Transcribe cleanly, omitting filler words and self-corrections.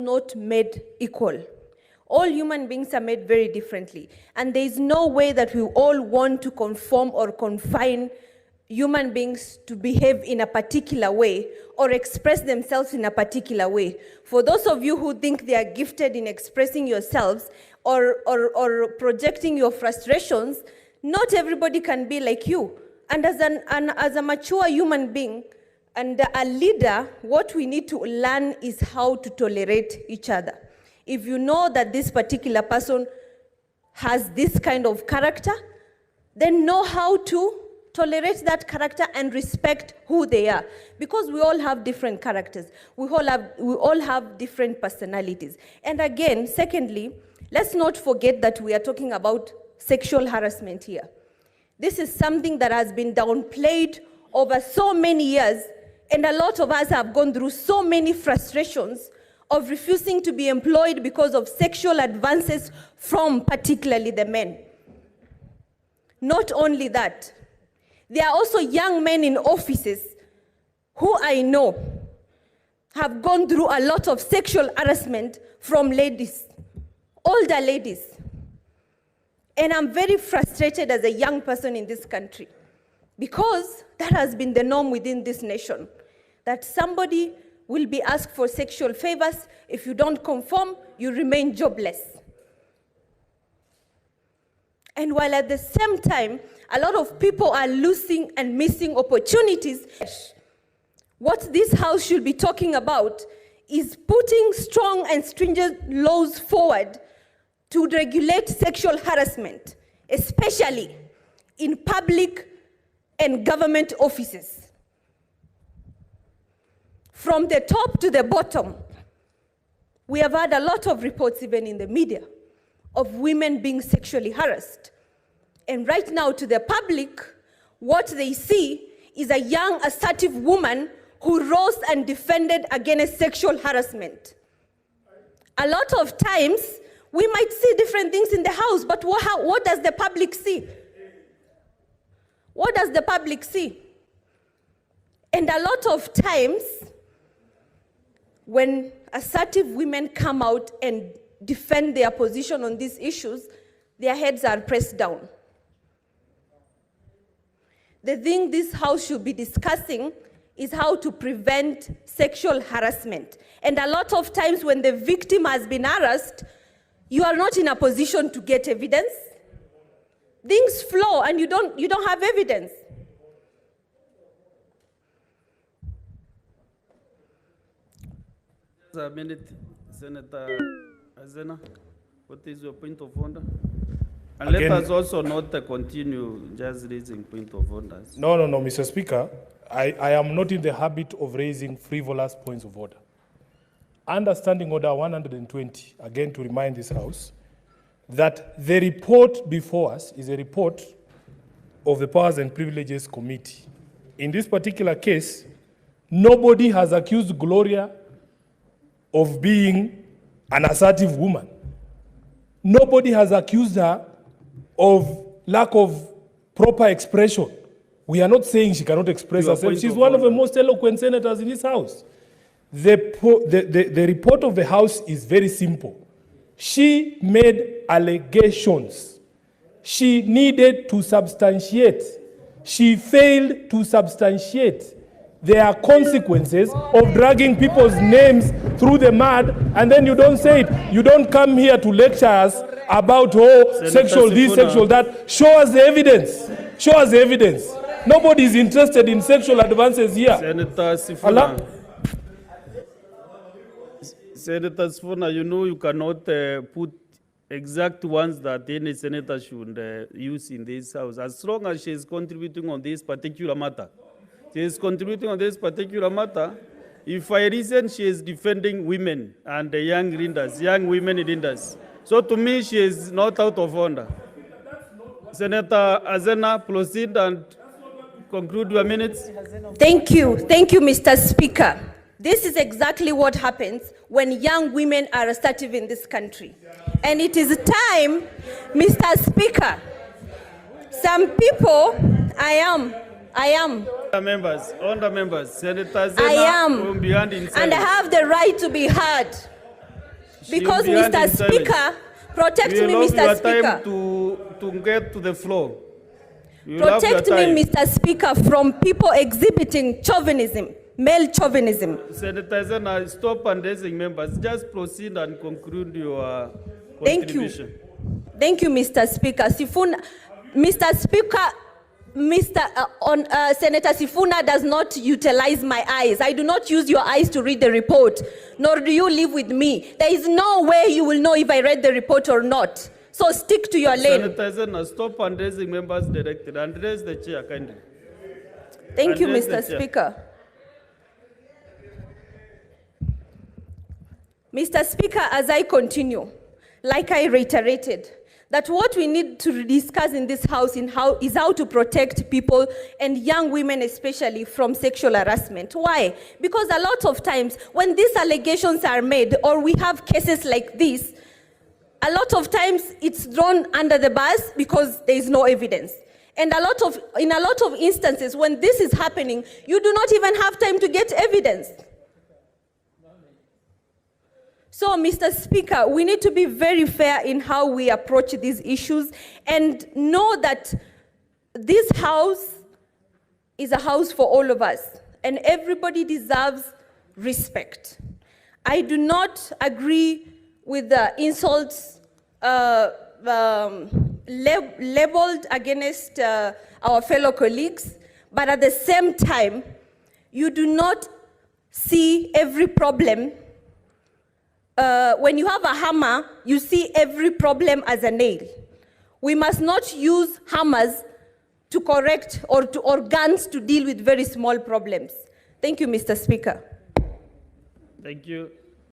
not made equal. All human beings are made very differently. And there is no way that we all want to conform or confine human beings to behave in a particular way or express themselves in a particular way. For those of you who think they are gifted in expressing yourselves or projecting your frustrations, not everybody can be like you. And as a mature human being and a leader, what we need to learn is how to tolerate each other. If you know that this particular person has this kind of character, then know how to tolerate that character and respect who they are. Because we all have different characters. We all have different personalities. And again, secondly, let's not forget that we are talking about sexual harassment here. This is something that has been downplayed over so many years, and a lot of us have gone through so many frustrations of refusing to be employed because of sexual advances from particularly the men. Not only that, there are also young men in offices who I know have gone through a lot of sexual harassment from ladies, older ladies. And I'm very frustrated as a young person in this country because that has been the norm within this nation, that somebody will be asked for sexual favors. If you don't conform, you remain jobless. And while at the same time, a lot of people are losing and missing opportunities, what this house should be talking about is putting strong and stringent laws forward to regulate sexual harassment, especially in public and government offices. From the top to the bottom, we have had a lot of reports, even in the media, of women being sexually harassed. And right now, to the public, what they see is a young, assertive woman who rose and defended against sexual harassment. A lot of times, we might see different things in the house, but what does the public see? What does the public see? And a lot of times, when assertive women come out and defend their position on these issues, their heads are pressed down. The thing this house should be discussing is how to prevent sexual harassment. And a lot of times when the victim has been harassed, you are not in a position to get evidence. Things flow and you don't have evidence. A minute, Senator Azena, what is your point of order? And again, let us also not continue just raising point of orders. No, Mr. Speaker. I am not in the habit of raising frivolous points of order. Understanding Order 120, again to remind this House, that the report before us is a report of the Powers and Privileges Committee. In this particular case, nobody has accused Gloria of being an assertive woman. Nobody has accused her of lack of proper expression. We are not saying she cannot express herself. She's one of the most eloquent senators in this House. The report of the House is very simple. She made allegations. She needed to substantiate. She failed to substantiate. There are consequences of dragging people's names through the mud, and then you don't say it. You don't come here to lecture us about sexual this, sexual that. Show us the evidence. Show us the evidence. Nobody is interested in sexual advances here. Senator Sifuna. Senator Sifuna, you know you cannot put exact ones that any senator should use in this House. As long as she is contributing on this particular matter. She is contributing on this particular matter. If I reason she is defending women and the young leaders, young women leaders. So to me, she is not out of order. Senator Azena, proceed and conclude your minutes. Thank you, Mr. Speaker. This is exactly what happens when young women are assertive in this country. And it is time, Mr. Speaker, some people, I am. Honourable members, Senator Zena, I am, and I have the right to be heard. She'll Because, be under Mr. silence. Speaker, protect You me, will have Mr. your Speaker. time to get to the floor. You will have your Protect me, time. Mr. Speaker, from people exhibiting chauvinism, male chauvinism. Senator Zena, stop addressing members. Just proceed and conclude your Thank you. contribution. Thank you, Mr. Speaker. Mr. Speaker, Senator Sifuna does not utilize my eyes. I do not use your eyes to read the report, nor do you live with me. There is no way you will know if I read the report or not. So stick to your lane. Senator Zena, stop addressing members directly. Address the chair kindly. Thank you, Address the Mr. chair. Speaker. Mr. Speaker, as I continue, like I reiterated, that what we need to discuss in this house is how to protect people and young women especially from sexual harassment. Why? Because a lot of times when these allegations are made or we have cases like this, a lot of times it's thrown under the bus because there is no evidence. And in a lot of instances when this is happening, you do not even have time to get evidence. So, Mr. Speaker, we need to be very fair in how we approach these issues and know that this house is a house for all of us and everybody deserves respect. I do not agree with the insults labeled against our fellow colleagues, but at the same time, you do not see every problem. When you have a hammer, you see every problem as a nail. We must not use hammers to correct or guns to deal with very small problems. Thank you, Mr. Speaker. Thank you.